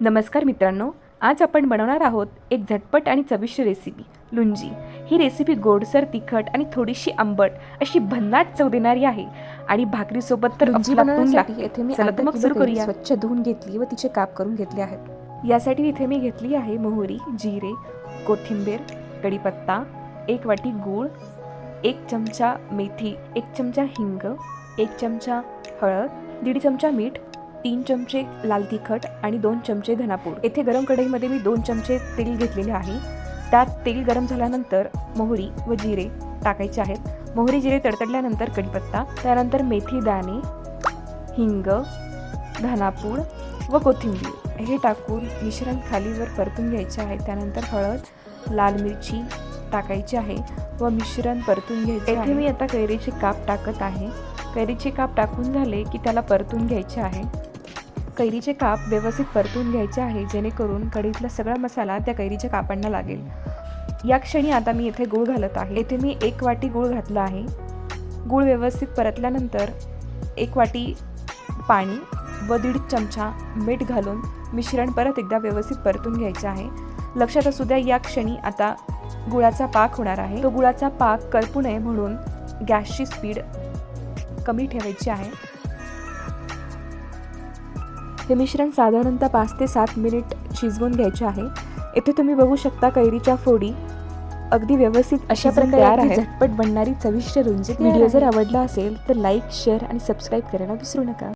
नमस्कार मित्रांनो, आज आपण बनवणार आहोत एक झटपट आणि चविष्ट रेसिपी लुंजी। ही रेसिपी गोडसर, तिखट आणि थोडीशी आंबट अशी भन्नाट चव देणारी आहे आणि भाकरीसोबत तर लुंजी अफलातून बनवण्यासाठी लागते। येथे मी चला तर मग सुरू करूया। स्वच्छ धुवून घेतली व तिचे काप करून घेतले आहेत। यासाठी इथे मी घेतली आहे मोहरी, जिरे, कोथिंबीर, कढीपत्ता, 1 वाटी गूळ, 1 चमचा मेथी, 1 चमचा हिंग, 1 चमचा हळद, 1.5 चमचा मीठ, 3 चमचे लाल तिखट आणि 2 चमचे धनापूड। येथे गरम कढईमध्ये मी 2 चमचे तेल घेतलेले आहे। त्यात तेल गरम झाल्यानंतर मोहरी व जिरे टाकायचे आहेत। मोहरी जिरे तडतडल्यानंतर कढीपत्ता, त्यानंतर मेथी दाणे, हिंग, धनापूड व कोथिंबीर हे टाकून मिश्रण खालीवर परतून घ्यायचे आहे। त्यानंतर हळद, लाल मिरची टाकायची आहे व मिश्रण परतून घ्यायचे आहे। मी आता कैरीचे काप टाकत आहे। कैरीचे काप टाकून झाले की त्याला परतून घ्यायचे आहे। कैरीचे काप व्यवस्थित परतून घ्यायचे आहे, जेणेकरून कढईतला सगळा मसाला त्या कैरीच्या कापांना लागेल। या क्षणी आता मी इथे गूळ घालत आहे। इथे मी 1 वाटी गूळ घातला आहे। गूळ व्यवस्थित परतल्यानंतर 1 वाटी पाणी व 1.5 चमचा मीठ घालून मिश्रण परत एकदा व्यवस्थित परतून घ्यायचे आहे। लक्षात असू द्या, या क्षणी आता गुळाचा पाक होणार आहे। तो गुळाचा पाक करपू नये म्हणून गॅसची स्पीड कमी ठेवायची आहे। हे मिश्रण साधारणतः 5 ते 7 मिनिट शिजवून घ्यायचे आहे। इथे तुम्ही बघू शकता कैरीच्या फोडी अगदी व्यवस्थित अशा प्रकारे तयार आहे। झटपट बनणारी चविष्ट लुंजी। व्हिडिओ जर आवडला असेल तर लाईक, शेअर आणि सबस्क्राईब करायला विसरू नका।